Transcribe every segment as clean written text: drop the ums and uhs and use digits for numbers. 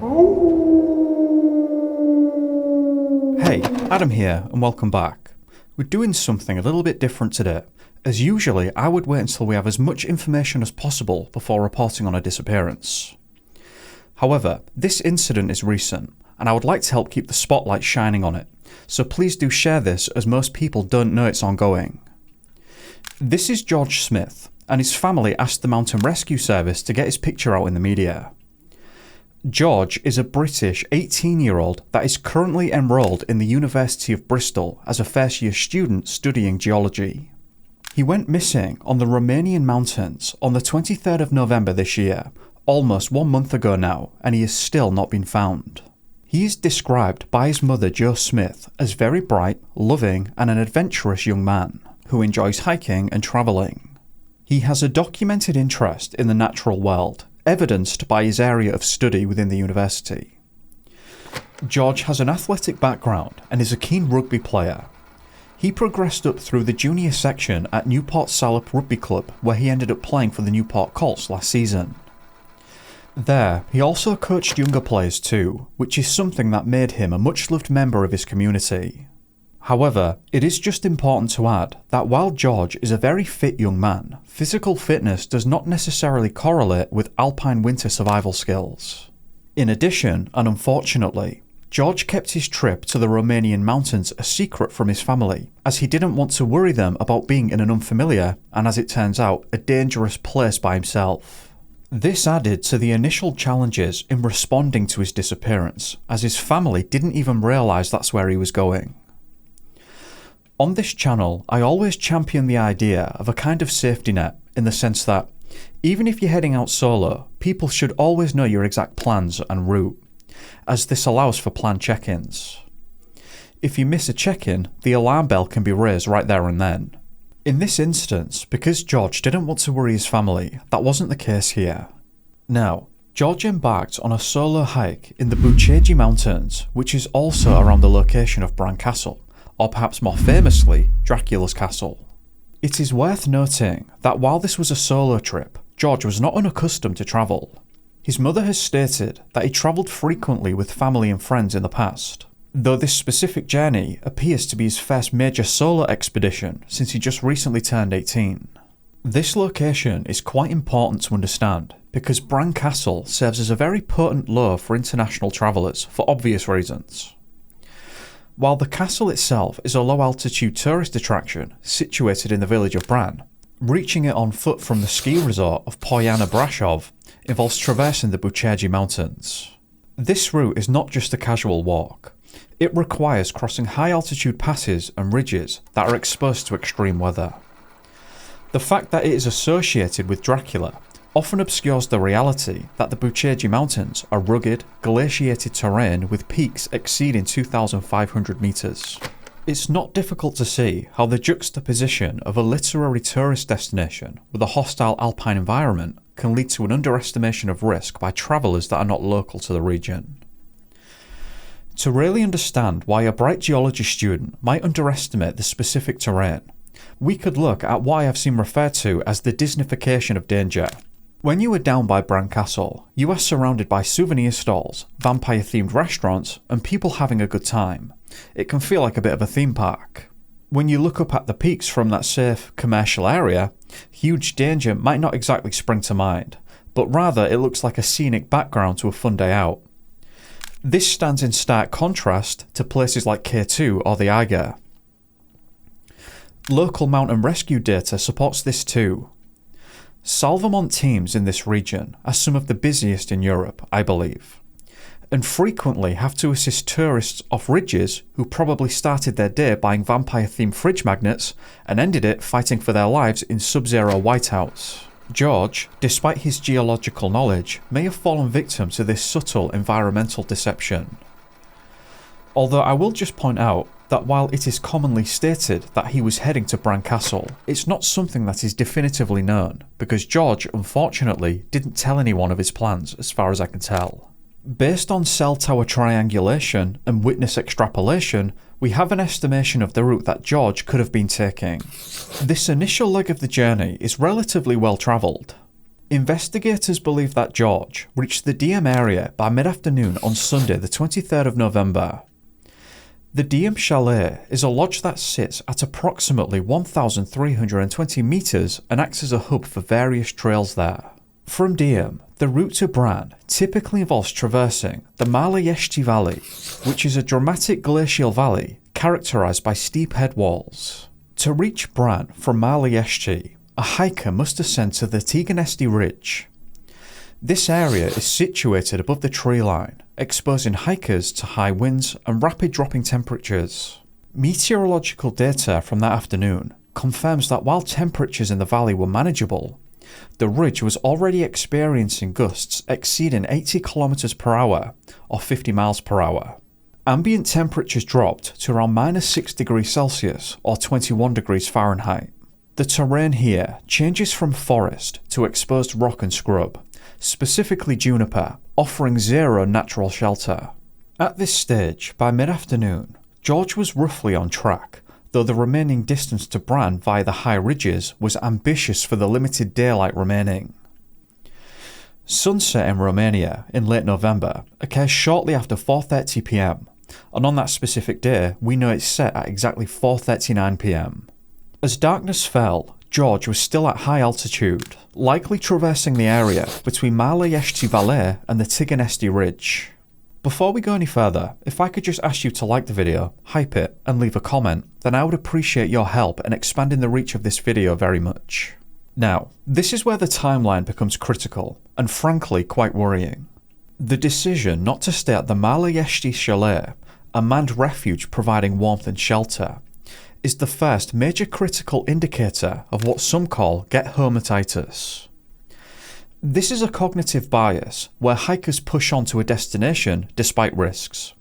Hey, Adam here, and welcome back. We're doing something a little bit different today, as usually I would wait until we have as much information as possible before reporting on a disappearance. However, this incident is recent, and I would like to help keep the spotlight shining on it, so please do share this as most people don't know it's ongoing. This is George Smyth, and his family asked the Mountain Rescue Service to get his picture out in the media. George is a British 18-year-old that is currently enrolled in the University of Bristol as a first-year student studying geology. He went missing on the Romanian mountains on the 23rd of November this year, almost 1 month ago now, and he has still not been found. He is described by his mother Jo Smyth as very bright, loving and an adventurous young man who enjoys hiking and travelling. He has a documented interest in the natural world, evidenced by his area of study within the university. George has an athletic background and is a keen rugby player. He progressed up through the junior section at Newport Salop Rugby Club, where he ended up playing for the Newport Colts last season. There, he also coached younger players too, which is something that made him a much-loved member of his community. However, it is just important to add that while George is a very fit young man, physical fitness does not necessarily correlate with alpine winter survival skills. In addition, and unfortunately, George kept his trip to the Romanian mountains a secret from his family, as he didn't want to worry them about being in an unfamiliar, and as it turns out, a dangerous place by himself. This added to the initial challenges in responding to his disappearance, as his family didn't even realise that's where he was going. On this channel, I always champion the idea of a kind of safety net, in the sense that, even if you're heading out solo, people should always know your exact plans and route, as this allows for planned check-ins. If you miss a check-in, the alarm bell can be raised right there and then. In this instance, because George didn't want to worry his family, that wasn't the case here. Now, George embarked on a solo hike in the Bucegi Mountains, which is also around the location of Bran Castle, or perhaps more famously, Dracula's castle. It is worth noting that while this was a solo trip, George was not unaccustomed to travel. His mother has stated that he travelled frequently with family and friends in the past, though this specific journey appears to be his first major solo expedition since he just recently turned 18. This location is quite important to understand because Bran Castle serves as a very potent lure for international travellers for obvious reasons. While the castle itself is a low-altitude tourist attraction situated in the village of Bran, reaching it on foot from the ski resort of Poiana Brașov involves traversing the Bucegi Mountains. This route is not just a casual walk. It requires crossing high-altitude passes and ridges that are exposed to extreme weather. The fact that it is associated with Dracula often obscures the reality that the Bucegi Mountains are rugged, glaciated terrain with peaks exceeding 2,500 metres. It's not difficult to see how the juxtaposition of a literary tourist destination with a hostile alpine environment can lead to an underestimation of risk by travellers that are not local to the region. To really understand why a bright geology student might underestimate the specific terrain, we could look at what I have seen referred to as the Disneyfication of danger. When you are down by Bran Castle, you are surrounded by souvenir stalls, vampire-themed restaurants, and people having a good time. It can feel like a bit of a theme park. When you look up at the peaks from that safe, commercial area, huge danger might not exactly spring to mind, but rather it looks like a scenic background to a fun day out. This stands in stark contrast to places like K2 or the Eiger. Local mountain rescue data supports this too. Salvamont teams in this region are some of the busiest in Europe, I believe, and frequently have to assist tourists off ridges who probably started their day buying vampire-themed fridge magnets and ended it fighting for their lives in sub-zero whiteouts. George, despite his geological knowledge, may have fallen victim to this subtle environmental deception. Although I will just point out that while it is commonly stated that he was heading to Bran Castle, it's not something that is definitively known, because George, unfortunately, didn't tell anyone of his plans as far as I can tell. Based on cell tower triangulation and witness extrapolation, we have an estimation of the route that George could have been taking. This initial leg of the journey is relatively well travelled. Investigators believe that George reached the DM area by mid-afternoon on Sunday the 23rd of November. The DM Chalet is a lodge that sits at approximately 1,320 metres and acts as a hub for various trails there. From DM, the route to Bran typically involves traversing the Malayeshti Valley, which is a dramatic glacial valley characterised by steep headwalls. To reach Bran from Malayeshti, a hiker must ascend to the Tiganesti Ridge. This area is situated above the tree line, exposing hikers to high winds and rapid dropping temperatures. Meteorological data from that afternoon confirms that while temperatures in the valley were manageable, the ridge was already experiencing gusts exceeding 80 km per hour or 50 miles per hour. Ambient temperatures dropped to around -6 degrees Celsius or 21 degrees Fahrenheit. The terrain here changes from forest to exposed rock and scrub, specifically juniper, offering zero natural shelter. At this stage, by mid-afternoon, George was roughly on track, though the remaining distance to Bran via the high ridges was ambitious for the limited daylight remaining. Sunset in Romania in late November occurs shortly after 4:30 p.m, and on that specific day we know it's set at exactly 4:39 p.m. As darkness fell, George was still at high altitude, likely traversing the area between Malayeshti Valley and the Tiganesti Ridge. Before we go any further, if I could just ask you to like the video, hype it, and leave a comment, then I would appreciate your help in expanding the reach of this video very much. Now, this is where the timeline becomes critical, and frankly quite worrying. The decision not to stay at the Malayeshti Chalet, a manned refuge providing warmth and shelter, is the first major critical indicator of what some call get hometitis. This is a cognitive bias where hikers push on to a destination despite risks,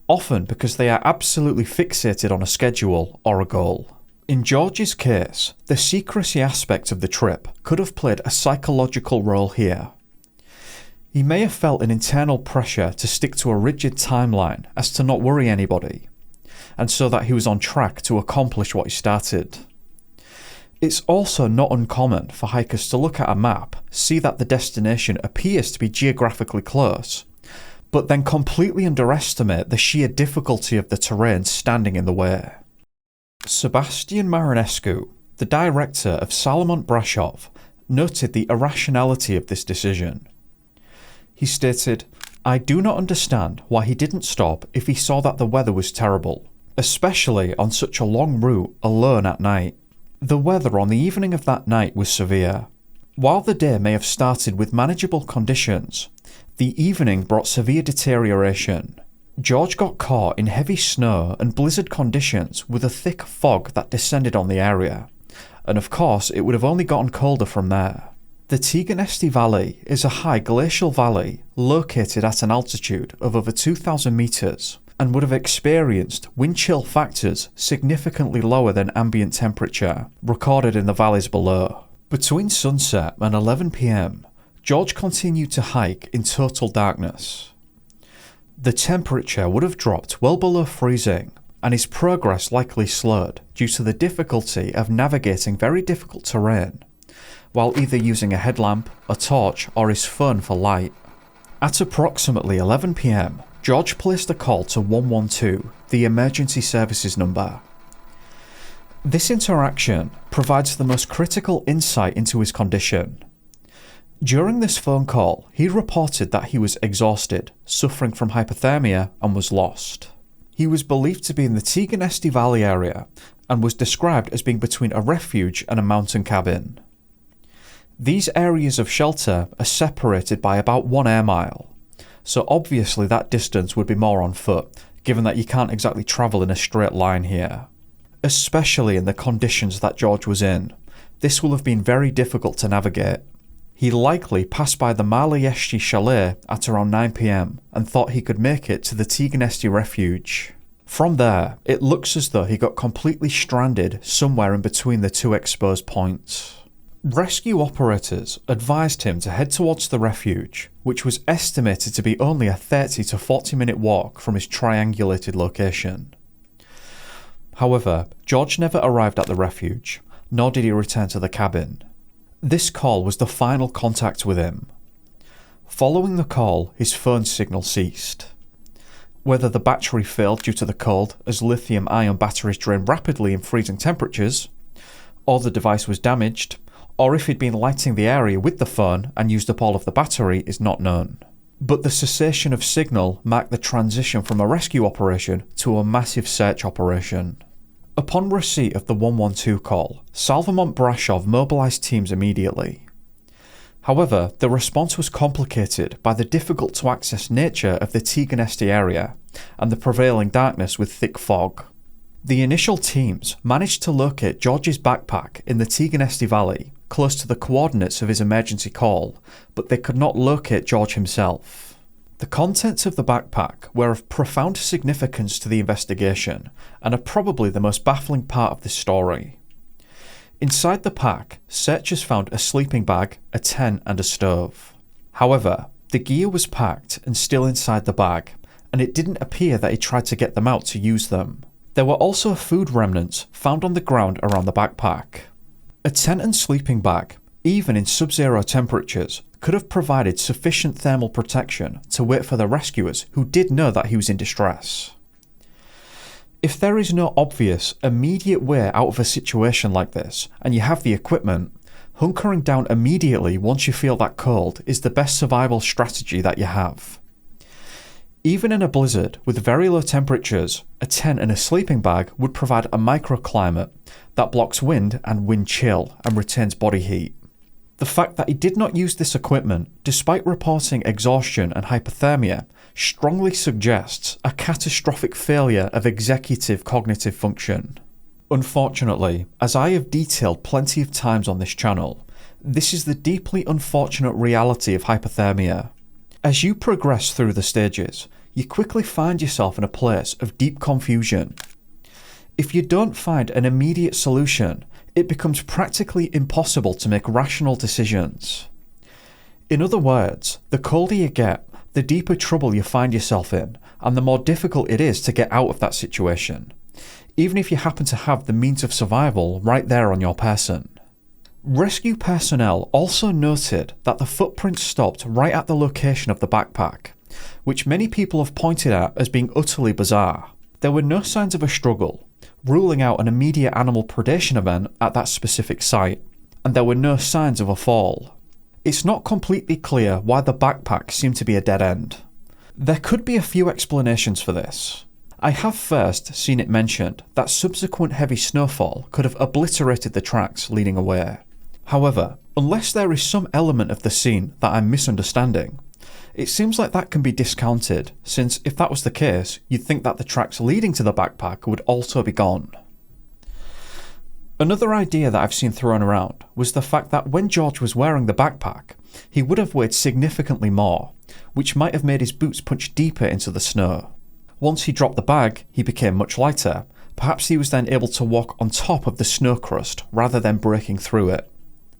often because they are absolutely fixated on a schedule or a goal. In George's case, the secrecy aspect of the trip could have played a psychological role here. He may have felt an internal pressure to stick to a rigid timeline as to not worry anybody, and so that he was on track to accomplish what he started. It's also not uncommon for hikers to look at a map, see that the destination appears to be geographically close, but then completely underestimate the sheer difficulty of the terrain standing in the way. Sebastian Marinescu, the director of Salomont Brashov, noted the irrationality of this decision. He stated, "I do not understand why he didn't stop if he saw that the weather was terrible, especially on such a long route alone at night." The weather on the evening of that night was severe. While the day may have started with manageable conditions, the evening brought severe deterioration. George got caught in heavy snow and blizzard conditions with a thick fog that descended on the area, and of course it would have only gotten colder from there. The Tiganesti Valley is a high glacial valley located at an altitude of over 2,000 metres and would have experienced wind chill factors significantly lower than ambient temperature recorded in the valleys below. Between sunset and 11 p.m, George continued to hike in total darkness. The temperature would have dropped well below freezing, and his progress likely slowed due to the difficulty of navigating very difficult terrain, while either using a headlamp, a torch, or his phone for light. At approximately 11 p.m, George placed a call to 112, the emergency services number. This interaction provides the most critical insight into his condition. During this phone call, he reported that he was exhausted, suffering from hypothermia, and was lost. He was believed to be in the Tiganesti Valley area and was described as being between a refuge and a mountain cabin. These areas of shelter are separated by about 1 air mile, so obviously that distance would be more on foot, given that you can't exactly travel in a straight line here. Especially in the conditions that George was in, this will have been very difficult to navigate. He likely passed by the Malayeshti Chalet at around 9 p.m. and thought he could make it to the Tiganesti refuge. From there, it looks as though he got completely stranded somewhere in between the two exposed points. Rescue operators advised him to head towards the refuge, which was estimated to be only a 30 to 40 minute walk from his triangulated location. However, George never arrived at the refuge, nor did he return to the cabin. This call was the final contact with him. Following the call, his phone signal ceased. Whether the battery failed due to the cold, as lithium-ion batteries drain rapidly in freezing temperatures, or the device was damaged, or if he'd been lighting the area with the phone and used up all of the battery is not known. But the cessation of signal marked the transition from a rescue operation to a massive search operation. Upon receipt of the 112 call, Salvamont Brashov mobilised teams immediately. However, the response was complicated by the difficult-to-access nature of the Tiganesti area and the prevailing darkness with thick fog. The initial teams managed to locate George's backpack in the Tiganesti Valley, close to the coordinates of his emergency call, but they could not locate George himself. The contents of the backpack were of profound significance to the investigation and are probably the most baffling part of this story. Inside the pack, searchers found a sleeping bag, a tent and a stove. However, the gear was packed and still inside the bag, and it didn't appear that he tried to get them out to use them. There were also food remnants found on the ground around the backpack. A tent and sleeping bag, even in sub-zero temperatures, could have provided sufficient thermal protection to wait for the rescuers who did know that he was in distress. If there is no obvious, immediate way out of a situation like this, and you have the equipment, hunkering down immediately once you feel that cold is the best survival strategy that you have. Even in a blizzard with very low temperatures, a tent and a sleeping bag would provide a microclimate that blocks wind and wind chill and retains body heat. The fact that he did not use this equipment, despite reporting exhaustion and hypothermia, strongly suggests a catastrophic failure of executive cognitive function. Unfortunately, as I have detailed plenty of times on this channel, this is the deeply unfortunate reality of hypothermia. As you progress through the stages, you quickly find yourself in a place of deep confusion. If you don't find an immediate solution, it becomes practically impossible to make rational decisions. In other words, the colder you get, the deeper trouble you find yourself in, and the more difficult it is to get out of that situation, even if you happen to have the means of survival right there on your person. Rescue personnel also noted that the footprints stopped right at the location of the backpack, which many people have pointed out as being utterly bizarre. There were no signs of a struggle, ruling out an immediate animal predation event at that specific site, and there were no signs of a fall. It's not completely clear why the backpack seemed to be a dead end. There could be a few explanations for this. I have first seen it mentioned that subsequent heavy snowfall could have obliterated the tracks leading away. However, unless there is some element of the scene that I'm misunderstanding, it seems like that can be discounted, since if that was the case, you'd think that the tracks leading to the backpack would also be gone. Another idea that I've seen thrown around was the fact that when George was wearing the backpack, he would have weighed significantly more, which might have made his boots punch deeper into the snow. Once he dropped the bag, he became much lighter. Perhaps he was then able to walk on top of the snow crust rather than breaking through it,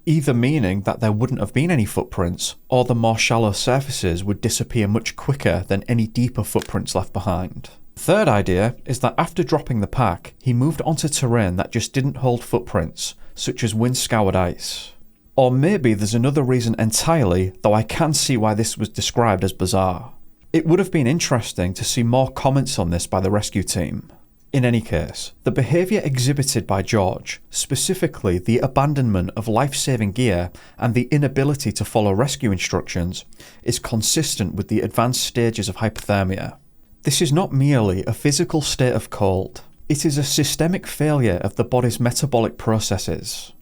either meaning that there wouldn't have been any footprints, or the more shallow surfaces would disappear much quicker than any deeper footprints left behind. Third idea is that after dropping the pack, he moved onto terrain that just didn't hold footprints, such as wind-scoured ice. Or maybe there's another reason entirely, though I can see why this was described as bizarre. It would have been interesting to see more comments on this by the rescue team. In any case, the behaviour exhibited by George, specifically the abandonment of life-saving gear and the inability to follow rescue instructions, is consistent with the advanced stages of hypothermia. This is not merely a physical state of cold, it is a systemic failure of the body's metabolic processes.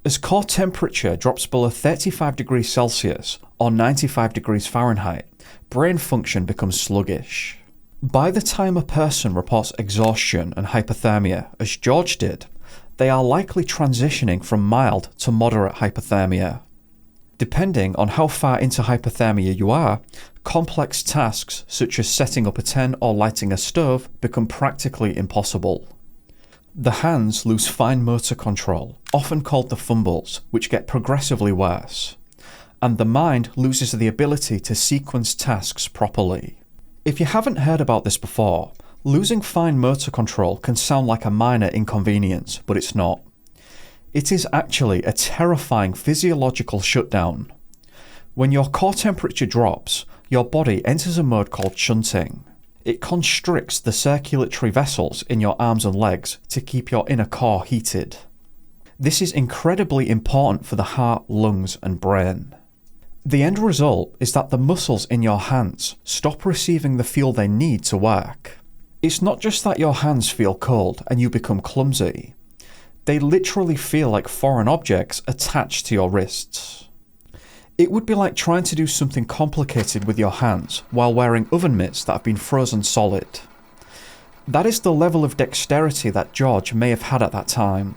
As core temperature drops below 35 degrees Celsius or 95 degrees Fahrenheit, brain function becomes sluggish. By the time a person reports exhaustion and hypothermia, as George did, they are likely transitioning from mild to moderate hypothermia. Depending on how far into hypothermia you are, complex tasks such as setting up a tent or lighting a stove become practically impossible. The hands lose fine motor control, often called the fumbles, which get progressively worse, and the mind loses the ability to sequence tasks properly. If you haven't heard about this before, losing fine motor control can sound like a minor inconvenience, but it's not. It is actually a terrifying physiological shutdown. When your core temperature drops, your body enters a mode called shunting. It constricts the circulatory vessels in your arms and legs to keep your inner core heated. This is incredibly important for the heart, lungs, and brain. The end result is that the muscles in your hands stop receiving the fuel they need to work. It's not just that your hands feel cold and you become clumsy. They literally feel like foreign objects attached to your wrists. It would be like trying to do something complicated with your hands while wearing oven mitts that have been frozen solid. That is the level of dexterity that George may have had at that time.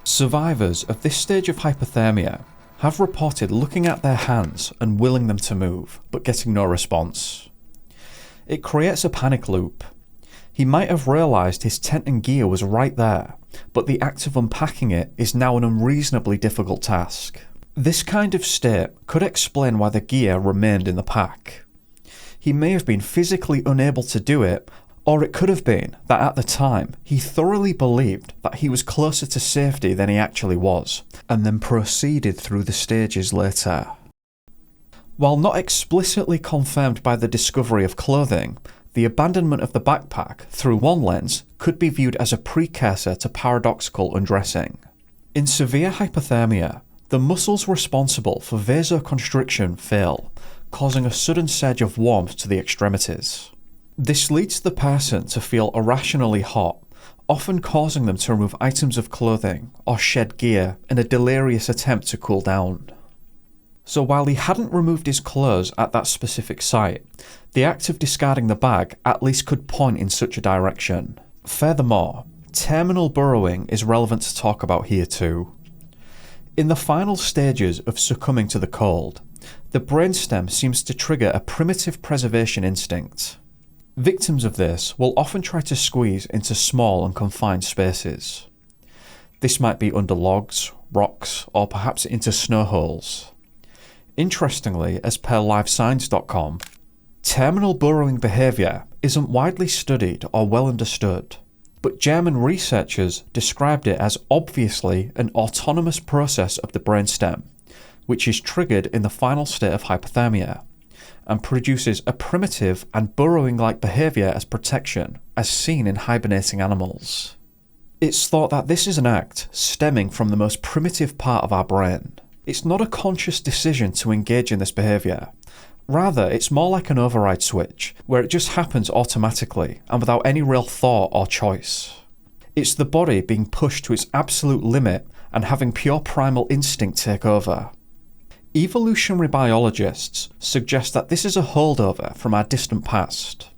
Survivors of this stage of hypothermia have reported looking at their hands and willing them to move, but getting no response. It creates a panic loop. He might have realised his tent and gear was right there, but the act of unpacking it is now an unreasonably difficult task. This kind of state could explain why the gear remained in the pack. He may have been physically unable to do it, or it could have been that at the time he thoroughly believed that he was closer to safety than he actually was, and then proceeded through the stages later. While not explicitly confirmed by the discovery of clothing, the abandonment of the backpack through one lens could be viewed as a precursor to paradoxical undressing. In severe hypothermia, the muscles responsible for vasoconstriction fail, causing a sudden surge of warmth to the extremities. This leads the person to feel irrationally hot, often causing them to remove items of clothing or shed gear in a delirious attempt to cool down. So while he hadn't removed his clothes at that specific site, the act of discarding the bag at least could point in such a direction. Furthermore, terminal burrowing is relevant to talk about here too. In the final stages of succumbing to the cold, the brainstem seems to trigger a primitive preservation instinct. Victims of this will often try to squeeze into small and confined spaces. This might be under logs, rocks, or perhaps into snow holes. Interestingly, as per livescience.com, terminal burrowing behaviour isn't widely studied or well understood, but German researchers described it as obviously an autonomous process of the brainstem, which is triggered in the final state of hypothermia, and produces a primitive and burrowing-like behaviour as protection, as seen in hibernating animals. It's thought that this is an act stemming from the most primitive part of our brain. It's not a conscious decision to engage in this behaviour. Rather, it's more like an override switch, where it just happens automatically and without any real thought or choice. It's the body being pushed to its absolute limit and having pure primal instinct take over. Evolutionary biologists suggest that this is a holdover from our distant past.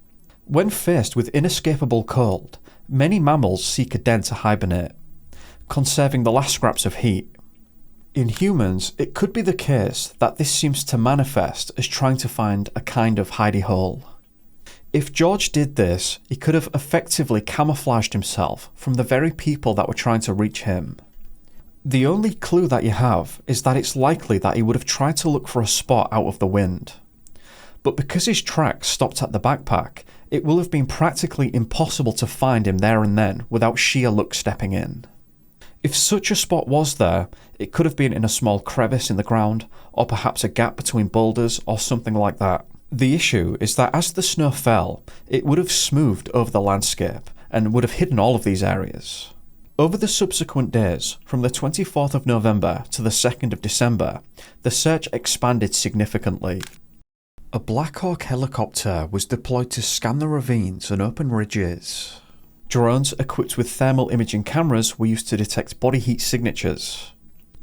When faced with inescapable cold, many mammals seek a den to hibernate, conserving the last scraps of heat. In humans, it could be the case that this seems to manifest as trying to find a kind of hidey hole. If George did this, he could have effectively camouflaged himself from the very people that were trying to reach him. The only clue that you have is that it's likely that he would have tried to look for a spot out of the wind. But because his tracks stopped at the backpack, it will have been practically impossible to find him there and then without sheer luck stepping in. If such a spot was there, it could have been in a small crevice in the ground, or perhaps a gap between boulders or something like that. The issue is that as the snow fell, it would have smoothed over the landscape and would have hidden all of these areas. Over the subsequent days, from the 24th of November to the 2nd of December, the search expanded significantly. A Black Hawk helicopter was deployed to scan the ravines and open ridges. Drones equipped with thermal imaging cameras were used to detect body heat signatures.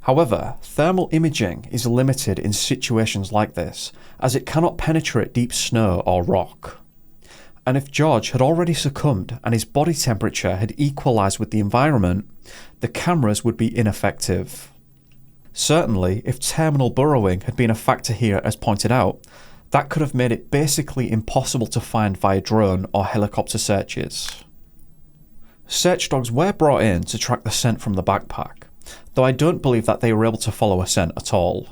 However, thermal imaging is limited in situations like this, as it cannot penetrate deep snow or rock. And if George had already succumbed and his body temperature had equalised with the environment, the cameras would be ineffective. Certainly, if terminal burrowing had been a factor here as pointed out, that could have made it basically impossible to find via drone or helicopter searches. Search dogs were brought in to track the scent from the backpack, though I don't believe that they were able to follow a scent at all.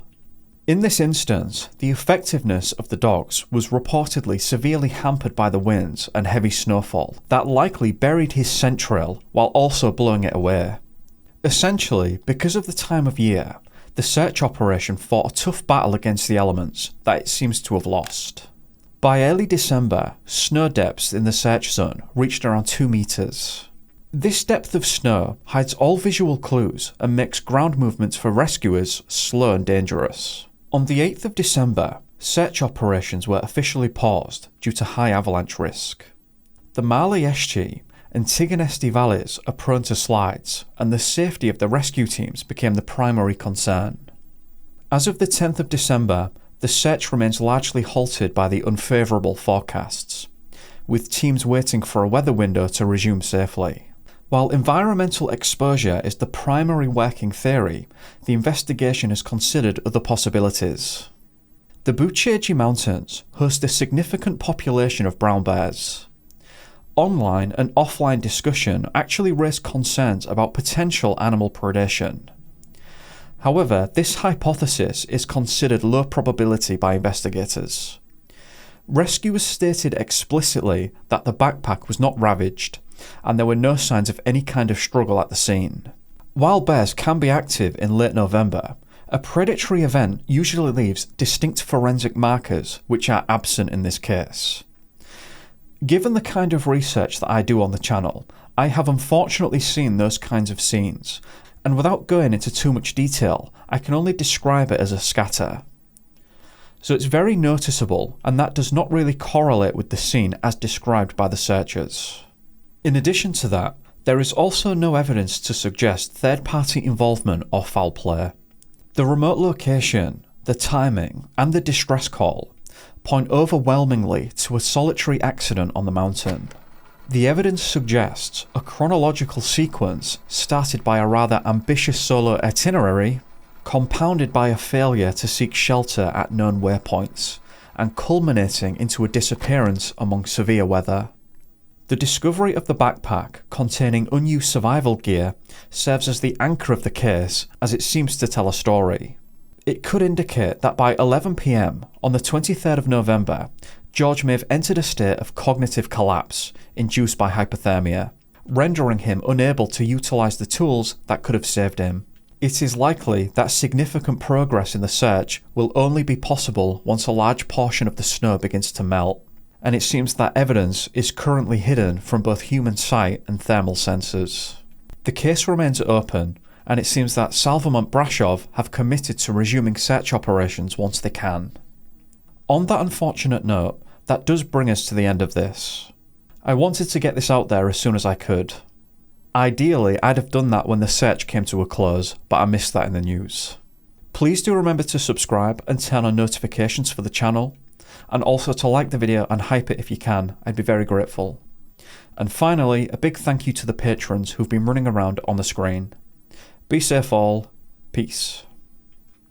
In this instance, the effectiveness of the dogs was reportedly severely hampered by the winds and heavy snowfall that likely buried his scent trail while also blowing it away. Essentially, because of the time of year, the search operation fought a tough battle against the elements that it seems to have lost. By early December, snow depths in the search zone reached around 2 meters. This depth of snow hides all visual clues and makes ground movements for rescuers slow and dangerous. On the 8th of December, search operations were officially paused due to high avalanche risk. The Mali Ești and Tigănești valleys are prone to slides, and the safety of the rescue teams became the primary concern. As of the 10th of December, the search remains largely halted by the unfavourable forecasts, with teams waiting for a weather window to resume safely. While environmental exposure is the primary working theory, the investigation has considered other possibilities. The Bucegi Mountains host a significant population of brown bears. Online and offline discussion actually raised concerns about potential animal predation. However, this hypothesis is considered low probability by investigators. Rescuers stated explicitly that the backpack was not ravaged, and there were no signs of any kind of struggle at the scene. While bears can be active in late November, a predatory event usually leaves distinct forensic markers which are absent in this case. Given the kind of research that I do on the channel, I have unfortunately seen those kinds of scenes, and without going into too much detail, I can only describe it as a scatter. So it's very noticeable, and that does not really correlate with the scene as described by the searchers. In addition to that, there is also no evidence to suggest third-party involvement or foul play. The remote location, the timing, and the distress call point overwhelmingly to a solitary accident on the mountain. The evidence suggests a chronological sequence started by a rather ambitious solo itinerary, compounded by a failure to seek shelter at known waypoints, and culminating into a disappearance among severe weather. The discovery of the backpack containing unused survival gear serves as the anchor of the case, as it seems to tell a story. It could indicate that by 11 PM on the 23rd of November, George may have entered a state of cognitive collapse induced by hypothermia, rendering him unable to utilise the tools that could have saved him. It is likely that significant progress in the search will only be possible once a large portion of the snow begins to melt, and it seems that evidence is currently hidden from both human sight and thermal sensors. The case remains open, and it seems that Salvamont Brashov have committed to resuming search operations once they can. On that unfortunate note, that does bring us to the end of this. I wanted to get this out there as soon as I could. Ideally, I'd have done that when the search came to a close, but I missed that in the news. Please do remember to subscribe and turn on notifications for the channel, and also to like the video and hype it if you can. I'd be very grateful. And finally, a big thank you to the patrons who've been running around on the screen. Be safe all. Peace.